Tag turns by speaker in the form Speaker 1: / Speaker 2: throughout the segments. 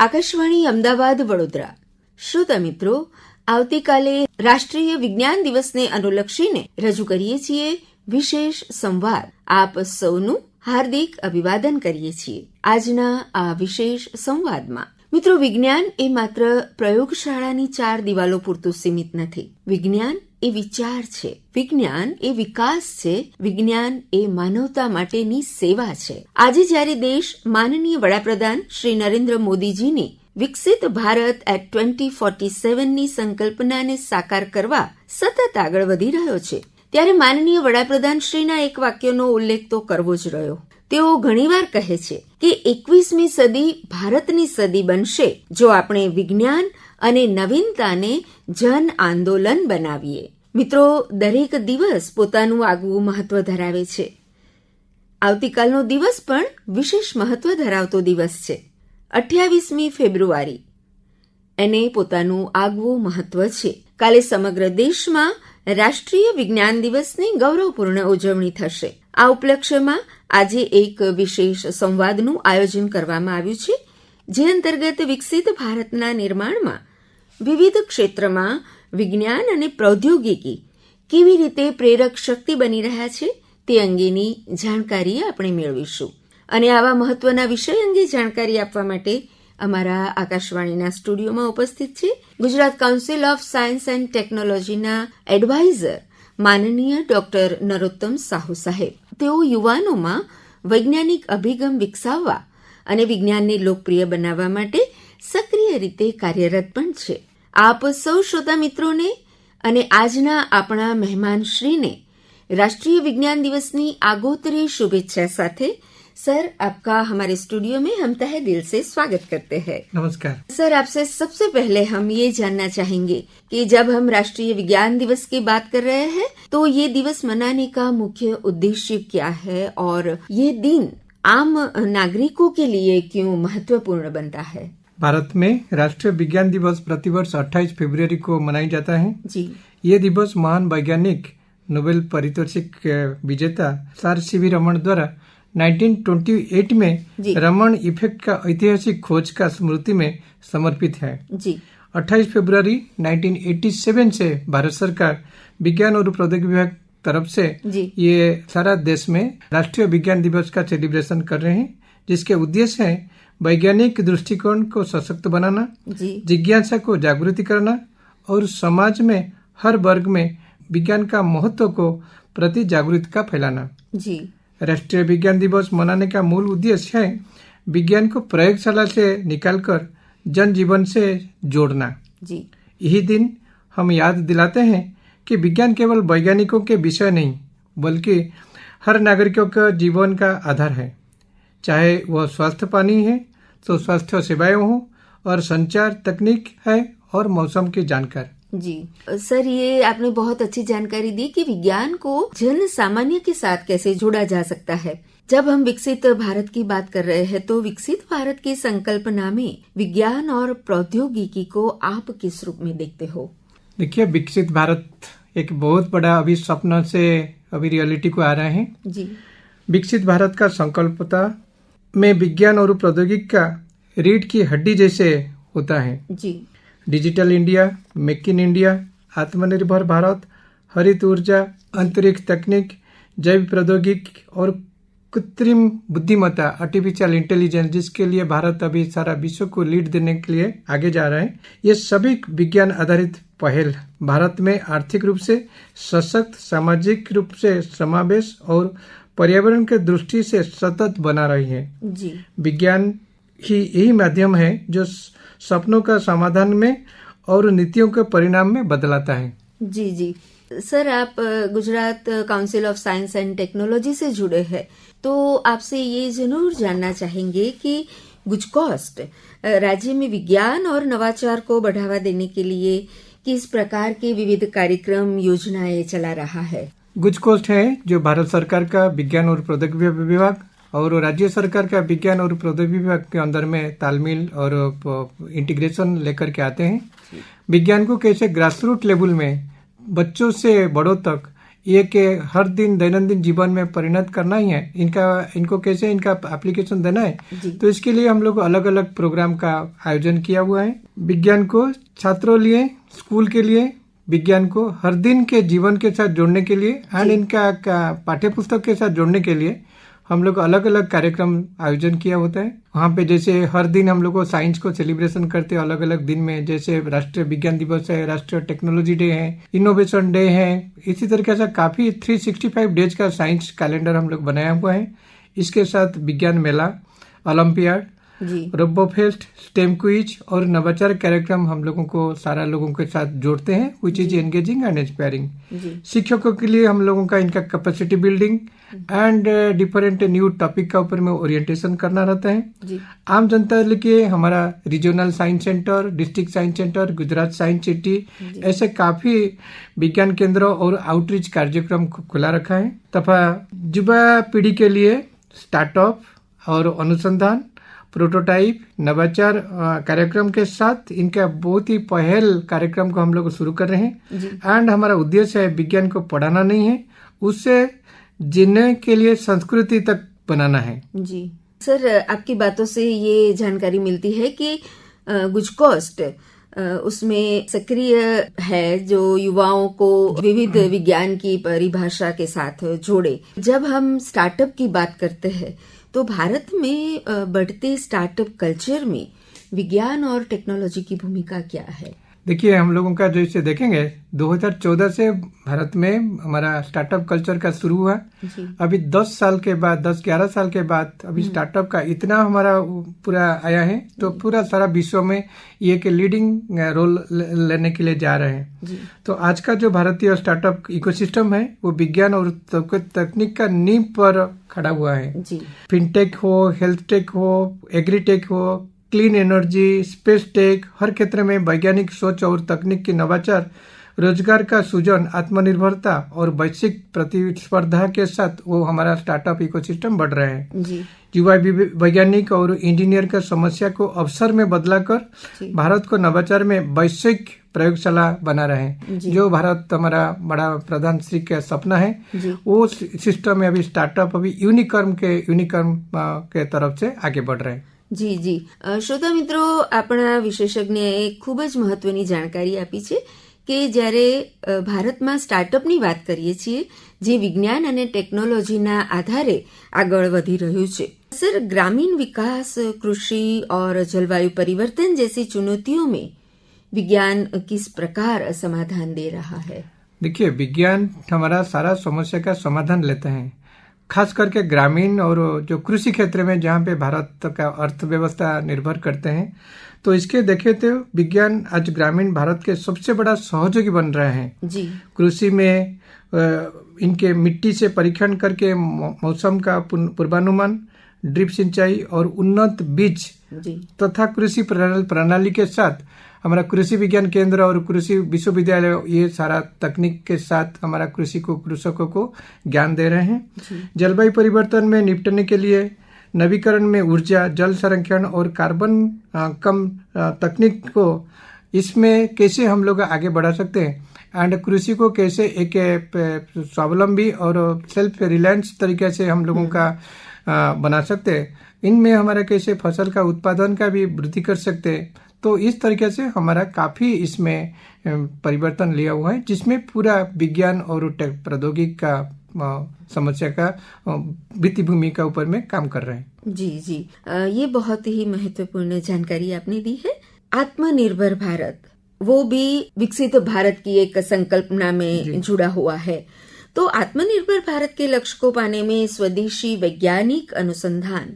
Speaker 1: આકાશવાણી અમદાવાદ વડોદરા. શ્રોતા મિત્રો, આવતીકાલે રાષ્ટ્રીય વિજ્ઞાન દિવસને અનુલક્ષીને રજૂ કરીએ છીએ વિશેષ સંવાદ. આપ સૌનું હાર્દિક અભિવાદન કરીએ છીએ. આજના આ વિશેષ સંવાદમાં મિત્રો, વિજ્ઞાન એ માત્ર પ્રયોગશાળાની 4 દિવાલો પૂરતું સીમિત નથી. વિજ્ઞાન એ વિચાર છે, વિજ્ઞાન એ વિકાસ છે, વિજ્ઞાન એ માનવતા માટેની સેવા છે. આજે જ્યારે દેશ માનનીય વડાપ્રધાન શ્રી નરેન્દ્ર મોદીજીની વિકસિત ભારત એટ 2047ની સંકલ્પનાને સાકાર કરવા સતત આગળ વધી રહ્યો છે, ત્યારે માનનીય વડાપ્રધાન શ્રીના એક વાક્યનો ઉલ્લેખ તો કરવો જ રહ્યો. તેઓ ઘણીવાર કહે છે કે 21મી સદી ભારતની સદી બનશે જો આપણે વિજ્ઞાન અને નવીનતાને જન આંદોલન બનાવીએ. મિત્રો, દરેક દિવસ પોતાનું આગવું મહત્વ ધરાવે છે. આવતીકાલનો દિવસ પણ વિશેષ મહત્વ ધરાવતો દિવસ છે. 28મી ફેબ્રુઆરી એને પોતાનું આગવું મહત્વ છે. કાલે સમગ્ર દેશમાં રાષ્ટ્રીય વિજ્ઞાન દિવસની ગૌરવપૂર્ણ ઉજવણી થશે. આ ઉપલક્ષ્યમાં આજે એક વિશેષ સંવાદનું આયોજન કરવામાં આવ્યું છે, જે અંતર્ગત વિકસિત ભારતના નિર્માણમાં વિવિધ ક્ષેત્રમાં વિજ્ઞાન અને પ્રૌદ્યોગિકી કેવી રીતે પ્રેરક શક્તિ બની રહ્યા છે તે અંગેની જાણકારી આપણે મેળવીશું. અને આવા મહત્વના વિષય અંગે જાણકારી આપવા માટે અમારા આકાશવાણીના સ્ટુડિયોમાં ઉપસ્થિત છે Gujarat council of science and ટેકનોલોજીના એડવાઇઝર માનનીય ડોક્ટર નરોત્તમ સાહુ સાહેબ. તેઓ યુવાનોમાં વૈજ્ઞાનિક અભિગમ વિકસાવવા અને વિજ્ઞાનને લોકપ્રિય બનાવવા માટે સક્રિય રીતે કાર્યરત પણ છે. આપ સૌ શ્રોતા મિત્રોને અને આજના આપણા મહેમાનશ્રીને राष्ट्रीय विज्ञान दिवस की आगोतरी शुभेच्छा साथे सर, आपका हमारे स्टूडियो में हम तहे दिल से स्वागत करते हैं.
Speaker 2: नमस्कार
Speaker 1: सर. आपसे सबसे पहले हम ये जानना चाहेंगे कि जब हम राष्ट्रीय विज्ञान दिवस की बात कर रहे हैं तो ये दिवस मनाने का मुख्य उद्देश्य क्या है और ये दिन आम नागरिकों के लिए क्यों महत्वपूर्ण बनता है?
Speaker 2: भारत में राष्ट्रीय विज्ञान दिवस प्रतिवर्ष 28 फरवरी को मनाया जाता है जी. ये दिवस महान वैज्ञानिक नोबेल पारितोषिक विजेता सर सीवी रमन द्वारा 1928 में रमन इफेक्ट का ऐतिहासिक खोज का स्मृति में समर्पित है जी. 28 फरवरी 1987 से भारत सरकार विज्ञान और प्रौद्योगिकी विभाग तरफ से ये सारा देश में राष्ट्रीय विज्ञान दिवस का सेलिब्रेशन कर रहे हैं, जिसके उद्देश्य है वैज्ञानिक दृष्टिकोण को सशक्त बनाना, जिज्ञासा को जागृति करना और समाज में हर वर्ग में विज्ञान का महत्व को प्रति जागृति का फैलाना जी. राष्ट्रीय विज्ञान दिवस मनाने का मूल उद्देश्य है विज्ञान को प्रयोगशाला से निकालकर जन जीवन से जोड़ना जी. यही दिन हम याद दिलाते हैं कि विज्ञान केवल वैज्ञानिकों के विषय नहीं बल्कि हर नागरिकों का जीवन का आधार है. चाहे वह स्वास्थ्य पानी है तो स्वास्थ्य सेवाएं हो और संचार तकनीक है और मौसम की जानकारी
Speaker 1: जी. सर, ये आपने बहुत अच्छी जानकारी दी कि विज्ञान को जन सामान्य के साथ कैसे जोड़ा जा सकता है. जब हम विकसित भारत की बात कर रहे हैं तो विकसित भारत की संकल्पना में विज्ञान और प्रौद्योगिकी को आप किस रूप में देखते हो?
Speaker 2: देखिए, विकसित भारत एक बहुत बड़ा अभी सपना से अभी रियलिटी को आ रहा है जी. विकसित भारत का संकल्पता में विज्ञान और प्रौद्योगिकी का रीढ़ की हड्डी जैसे होता है जी. Digital India, make in India, Atmanirbhar Bharat, हरित ऊर्जा, अंतरिक्ष तकनीक, जैव प्रौद्योगिकी और कृत्रिम बुद्धिमत्ता आर्टिफिशियल इंटेलिजेंस, जिसके लिए भारत अभी सारा विश्व को लीड देने के लिए आगे जा रहा है. ये सभी विज्ञान आधारित पहल भारत में आर्थिक रूप से सशक्त, सामाजिक रूप से समावेश और पर्यावरण के दृष्टि से सतत बना रही है जी. विज्ञान ही यही माध्यम है जो सपनों का समाधान में और नीतियों के परिणाम में बदलाता है
Speaker 1: जी. जी सर, आप Gujarat council of science and technology से जुड़े हैं, तो आपसे ये जरूर जानना चाहेंगे कि गुजकोस्ट राज्य में विज्ञान और नवाचार को बढ़ावा देने के लिए किस प्रकार के विविध कार्यक्रम योजनाएं चला रहा है?
Speaker 2: गुजकोस्ट है जो भारत सरकार का विज्ञान और प्रौद्योगिकी विभाग और राज्य सरकार का विज्ञान और प्रौद्योगिकी विभाग के अंदर में तालमेल और इंटीग्रेशन लेकर के आते हैं. विज्ञान को कैसे ग्रासरूट लेवल में बच्चों से बड़ों तक ये के हर दिन दैनंदिन जीवन में परिणत करना ही है, इनको कैसे इनका एप्लीकेशन देना है। तो इसके लिए हम लोग अलग अलग प्रोग्राम का आयोजन किया हुआ है। विज्ञान को छात्रों लिए, स्कूल के लिए, विज्ञान को हर दिन के जीवन के साथ जोड़ने के लिए एंड इनका पाठ्य पुस्तक के साथ जोड़ने के लिए हम लोग अलग अलग कार्यक्रम आयोजन किया होता है। वहाँ पे जैसे हर दिन हम लोग साइंस को सेलिब्रेशन करते हैं अलग अलग दिन में, जैसे राष्ट्रीय विज्ञान दिवस है, राष्ट्रीय टेक्नोलॉजी डे है, इनोवेशन डे है। इसी तरीके से काफी 365 डेज का साइंस कैलेंडर हम लोग बनाया हुआ है। इसके साथ विज्ञान मेला, Olympiad, robo fest, STEM quiz और नवाचार कार्यक्रम हम लोगों को सारा लोगों के साथ जोड़ते हैं, which is engaging and inspiring. शिक्षकों के लिए हम लोगों का इनका capacity building and different new topic का ऊपर में ओरिएंटेशन करना रहता है। आम जनता के लिए हमारा regional science centre, district science centre, Gujarat science city, ऐसे काफी विज्ञान केंद्र और आउटरीच कार्यक्रम खुला रखा है। तथा युवा पीढ़ी के लिए स्टार्टअप और अनुसंधान, प्रोटोटाइप, नवाचार कार्यक्रम के साथ इनका बहुत ही पहल कार्यक्रम को हम लोग शुरू कर रहे हैं। एंड हमारा उद्देश्य है विज्ञान को पढ़ाना नहीं है, उससे जीने के लिए संस्कृति तक बनाना है। जी
Speaker 1: सर, आपकी बातों से ये जानकारी मिलती है कि गुजकोस्ट उसमें सक्रिय है, जो युवाओं को विविध विज्ञान की परिभाषा के साथ जोड़े। जब हम स्टार्टअप की बात करते हैं तो भारत में बढ़ते स्टार्टअप कल्चर में विज्ञान और टेक्नोलॉजी की भूमिका क्या है?
Speaker 2: देखिए, हम लोगों का जो इसे देखेंगे 2014 से भारत में हमारा स्टार्टअप कल्चर का शुरू हुआ। अभी 10-11 साल के बाद अभी स्टार्टअप का इतना हमारा पूरा आया है, तो पूरा सारा विश्व में ये के लीडिंग रोल लेने के लिए जा रहे हैं। तो आज का जो भारतीय स्टार्टअप इकोसिस्टम है वो विज्ञान और तकनीक का नींव पर खड़ा हुआ है। फिनटेक हो, हेल्थ टेक हो, एग्रीटेक हो, क्लीन एनर्जी, स्पेस टेक, हर क्षेत्र में वैज्ञानिक सोच और तकनीक की नवाचार, रोजगार का सृजन, आत्मनिर्भरता और वैश्विक प्रतिस्पर्धा के साथ वो हमारा स्टार्टअप इकोसिस्टम बढ़ रहे हैं। युवा वैज्ञानिक और इंजीनियर का समस्या को अवसर में बदलाकर भारत को नवाचार में वैश्विक प्रयोगशाला बना रहे हैं। जो भारत हमारा बड़ा प्रधानमंत्री का सपना है, वो सिस्टम में अभी स्टार्टअप अभी यूनिकॉर्न के तरफ से आगे बढ़ रहे हैं।
Speaker 1: જી શ્રોતા મિત્રો, આપણા વિશેષજ્ઞએ ખૂબ જ મહત્વની જાણકારી આપી છે કે જ્યારે ભારતમાં સ્ટાર્ટઅપની વાત કરીએ છીએ જે વિજ્ઞાન અને ટેકનોલોજીના આધારે આગળ વધી રહ્યું છે। સર, ग्रामीण विकास, कृषि और जलवायु परिवर्तन जैसी चुनौतियों में विज्ञान किस प्रकार समाधान दे रहा है?
Speaker 2: देखिए, विज्ञान हमारा सारा समस्या का समाधान लेते हैं, खास करके ग्रामीण और जो कृषि क्षेत्र में जहाँ पे भारत का अर्थव्यवस्था निर्भर करते हैं। तो इसके देखे तो विज्ञान आज ग्रामीण भारत के सबसे बड़ा सहयोगी बन रहे हैं। कृषि में इनके मिट्टी से परीक्षण करके मौसम का पूर्वानुमान, ड्रिप सिंचाई और उन्नत बीज तथा कृषि प्रणाली के साथ हमारा कृषि विज्ञान केंद्र और कृषि विश्वविद्यालय ये सारा तकनीक के साथ हमारा कृषकों को ज्ञान दे रहे हैं। जलवायु परिवर्तन में निपटने के लिए नवीकरण में ऊर्जा, जल संरक्षण और कार्बन कम तकनीक को इसमें कैसे हम लोग आगे बढ़ा सकते हैं एंड कृषि को कैसे एक स्वावलंबी और सेल्फ रिलायंस तरीके से हम लोगों का बना सकते हैं। इनमें हमारा कैसे फसल का उत्पादन का भी वृद्धि कर सकते हैं। तो इस तरीके से हमारा काफी इसमें परिवर्तन लिया हुआ है, जिसमें पूरा विज्ञान और प्रौद्योगिकी का समस्या का वित्तीय भूमिका ऊपर में काम कर रहे हैं।
Speaker 1: जी, ये बहुत ही महत्वपूर्ण जानकारी आपने दी है। आत्मनिर्भर भारत, वो भी विकसित भारत की एक संकल्पना में जुड़ा हुआ है। तो आत्मनिर्भर भारत के लक्ष्य को पाने में स्वदेशी वैज्ञानिक अनुसंधान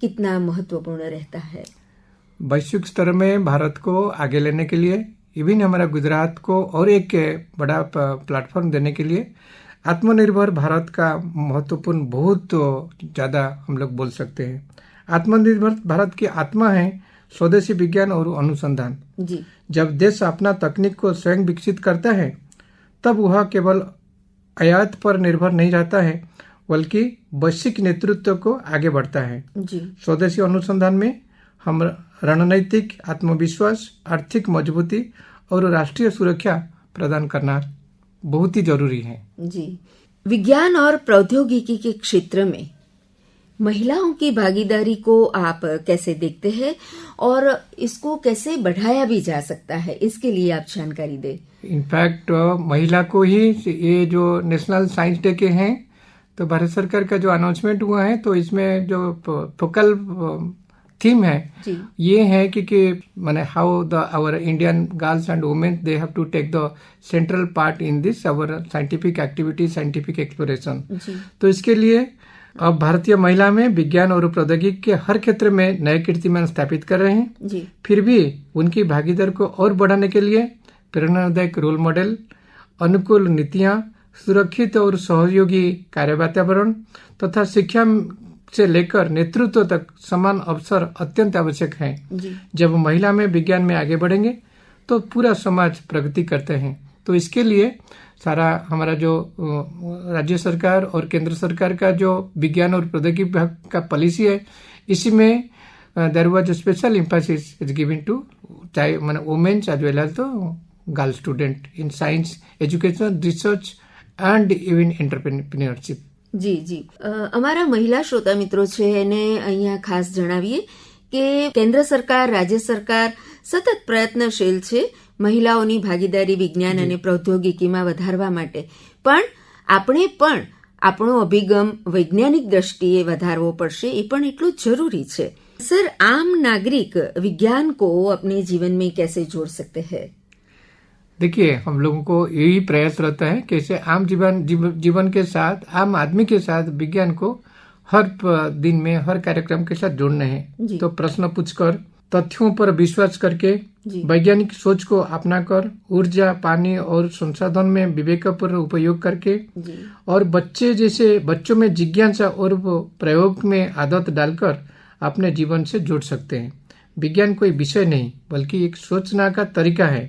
Speaker 1: कितना महत्वपूर्ण रहता है?
Speaker 2: वैश्विक स्तर में भारत को आगे लेने के लिए इवन हमारा गुजरात को और एक बड़ा प्लेटफॉर्म देने के लिए आत्मनिर्भर भारत का महत्वपूर्ण बहुत ज्यादा हम लोग बोल सकते हैं। आत्मनिर्भर भारत की आत्मा है स्वदेशी विज्ञान और अनुसंधान। जब देश अपना तकनीक को स्वयं विकसित करता है तब वह केवल आयात पर निर्भर नहीं रहता है, बल्कि वैश्विक नेतृत्व को आगे बढ़ता है। स्वदेशी अनुसंधान में हम रणनीतिक आत्मविश्वास, आर्थिक मजबूती और राष्ट्रीय सुरक्षा प्रदान करना बहुत ही जरूरी है।
Speaker 1: जी, विज्ञान और प्रौद्योगिकी के क्षेत्र में महिलाओं की भागीदारी को आप कैसे देखते हैं और इसको कैसे बढ़ाया भी जा सकता है, इसके लिए आप जानकारी दें।
Speaker 2: इनफैक्ट महिला को ही ये जो नेशनल साइंस डे के हैं तो भारत सरकार का जो अनाउंसमेंट हुआ है तो इसमें जो फोकल थीम है ये है कि माने how the our Indian girls and women they have to take the central part in this our scientific activity, scientific exploration. तो इसके लिए अब भारतीय महिला में विज्ञान और प्रौद्योगिकी के हर क्षेत्र में नए कीर्तिमान स्थापित कर रहे हैं जी। फिर भी उनकी भागीदारी को और बढ़ाने के लिए प्रेरणादायक रोल मॉडल, अनुकूल नीतियां, सुरक्षित और सहयोगी कार्य वातावरण तथा शिक्षा से लेकर नेतृत्व तक समान अवसर अत्यंत आवश्यक है। जब महिला में विज्ञान में आगे बढ़ेंगे तो पूरा समाज प्रगति करते हैं। तो इसके लिए सारा हमारा जो राज्य सरकार और केंद्र सरकार का जो विज्ञान और प्रौद्योगिकी विभाग का पॉलिसी है इसी में there was special emphasis is given to चाहे माने women's as well as the girl student in science education, research and even entrepreneurship.
Speaker 1: જી જી અમારા મહિલા શ્રોતા મિત્રો છે એને અહીંયા ખાસ જણાવીએ કે કેન્દ્ર સરકાર, રાજ્ય સરકાર સતત પ્રયત્નશીલ છે મહિલાઓની ભાગીદારી વિજ્ઞાન અને પ્રૌદ્યોગિકીમાં વધારવા માટે, પણ આપણે પણ આપણો અભિગમ વૈજ્ઞાનિક દ્રષ્ટિએ વધારવો પડશે, એ પણ એટલું જ જરૂરી છે। સર, આમ नागरिक विज्ञान को अपने जीवन में कैसे जोड़ सकते हैं?
Speaker 2: देखिए, हम लोगों को यही प्रयास रहता है कि इसे आम जीवन के साथ, आम आदमी के साथ विज्ञान को हर दिन में हर कार्यक्रम के साथ जोड़ना है। तो प्रश्न पूछकर, तथ्यों पर विश्वास करके, वैज्ञानिक सोच को अपनाकर, ऊर्जा, पानी और संसाधन में विवेकपूर्ण उपयोग करके और बच्चों में जिज्ञासा और प्रयोग में आदत डालकर अपने जीवन से जोड़ सकते हैं। विज्ञान कोई विषय नहीं बल्कि एक सोचना का तरीका है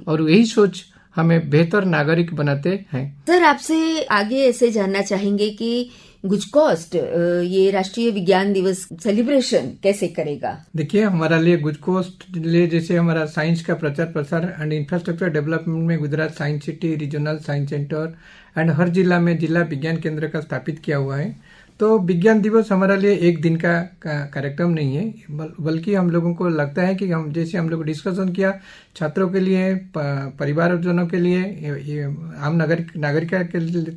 Speaker 2: और यही सोच हमें बेहतर नागरिक बनाते हैं।
Speaker 1: सर, आपसे आगे ऐसे जानना चाहेंगे कि गुजकोस्ट ये राष्ट्रीय विज्ञान दिवस सेलिब्रेशन कैसे करेगा?
Speaker 2: देखिए, हमारा लिए गुजकोस्ट लिए जैसे हमारा साइंस का प्रचार प्रसार एंड इंफ्रास्ट्रक्चर डेवलपमेंट में Gujarat science city, regional science centre and हर जिला में जिला विज्ञान केंद्र का स्थापित किया हुआ है। तो विज्ञान दिवस हमारा लिए एक दिन का कार्यक्रम नहीं है, बल्कि हम लोगों को लगता है कि हम लोग डिस्कशन किया, छात्रों के लिए, परिवारजनों के लिए, आम नागरिक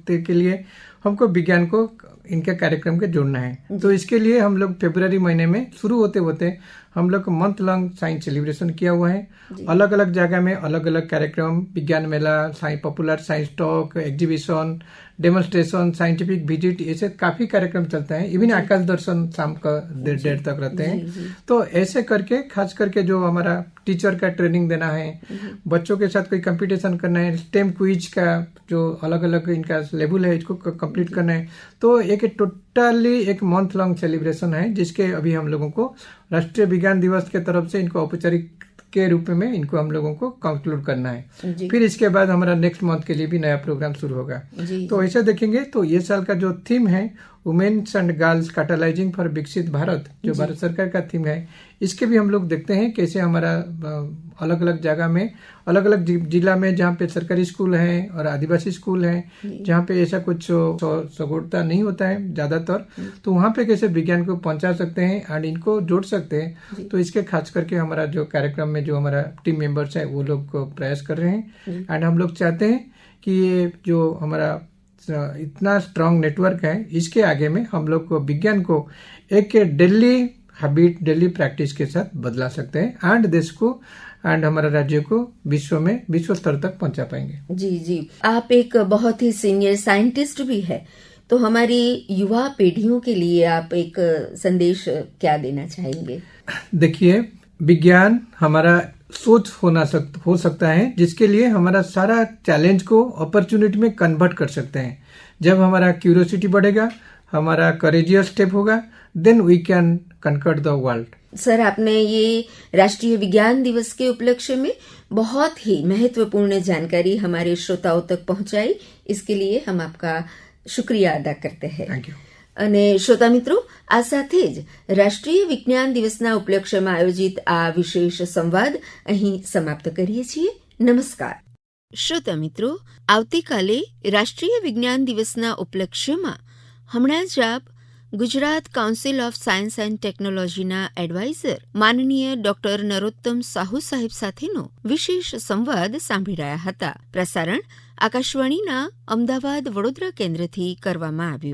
Speaker 2: के लिए हमको विज्ञान को इनके कार्यक्रम के जोड़ना है। तो इसके लिए हम लोग फरवरी महीने में शुरू होते हम लोग मंथ लॉन्ग साइंस सेलिब्रेशन किया हुआ है। अलग अलग जगह में अलग अलग कार्यक्रम, विज्ञान मेला, popular science talk, exhibition, demonstration, scientific visit, ऐसे काफी कार्यक्रम चलते हैं। इवन आकाश दर्शन शाम का 1:30 तक रहते हैं। तो ऐसे करके खास करके जो हमारा टीचर का ट्रेनिंग देना है, बच्चों के साथ कोई कंपटीशन करना है, स्टेम क्विज का जो अलग अलग इनका लेवल है इसको कंप्लीट करना है। तो एक टोटली एक मंथ लॉन्ग सेलिब्रेशन है जिसके अभी हम लोगों को राष्ट्रीय विज्ञान दिवस के तरफ से इनको औपचारिक के रूप में इनको हम लोगों को कंक्लूड करना है। फिर इसके बाद हमारा नेक्स्ट मंथ के लिए भी नया प्रोग्राम शुरू होगा। तो ऐसे देखेंगे तो ये साल का जो थीम है women's and girls catalysing for Viksit Bharat, जो भारत सरकार का थीम है, इसके भी हम लोग देखते हैं कैसे हमारा अलग अलग जगह में, अलग अलग जिला में जहाँ पे सरकारी स्कूल है और आदिवासी स्कूल है, जहाँ पे ऐसा कुछ सगोड़ता नहीं होता है ज्यादातर, तो वहाँ पे कैसे विज्ञान को पहुंचा सकते हैं एंड इनको जोड़ सकते हैं। तो इसके खास करके हमारा जो कार्यक्रम में जो हमारा टीम मेंबर्स है वो लोग प्रयास कर रहे हैं एंड हम लोग चाहते हैं कि ये जो हमारा इतना स्ट्रांग नेटवर्क है इसके आगे में हम लोग को विज्ञान को एक डेली हैबिट, डेली प्रैक्टिस के साथ बदला सकते हैं एंड देश को एंड हमारा राज्य को विश्व स्तर तक पहुंचा पाएंगे।
Speaker 1: जी, आप एक बहुत ही सीनियर साइंटिस्ट भी है, तो हमारी युवा पीढ़ियों के लिए आप एक संदेश क्या देना चाहेंगे?
Speaker 2: देखिए, विज्ञान हमारा सोच हो सकता है जिसके लिए हमारा सारा चैलेंज को अपॉर्चुनिटी में कन्वर्ट कर सकते हैं। जब हमारा क्यूरियोसिटी बढ़ेगा, हमारा करेजियस स्टेप होगा, then we can conquer the world.
Speaker 1: Sir, आपने ये राष्ट्रीय विज्ञान दिवस के उपलक्ष्य में बहुत ही महत्वपूर्ण जानकारी हमारे श्रोताओं तक पहुंचाई, इसके लिए हम आपका शुक्रिया अदा करते हैं।
Speaker 2: Thank you.
Speaker 1: અને શ્રોતા મિત્રો, આ સાથે જ રાષ્ટ્રીય વિજ્ઞાન દિવસના ઉપલક્ષ્યમાં આયોજિત આ વિશેષ સંવાદ અહીં સમાપ્ત કરીએ છીએ। નમસ્કાર। શ્રોતા મિત્રો, આવતીકાલે રાષ્ટ્રીય વિજ્ઞાન દિવસના ઉપલક્ષ્યમાં હમણાં જ આપ Gujarat council of science and ટેકનોલોજીના એડવાઇઝર માનનીય ડોક્ટર નરોત્તમ સાહુ સાહેબ સાથેનો વિશેષ સંવાદ સાંભળી રહ્યા હતા. પ્રસારણ આકાશવાણીના અમદાવાદ વડોદરા કેન્દ્રથી કરવામાં આવ્યું.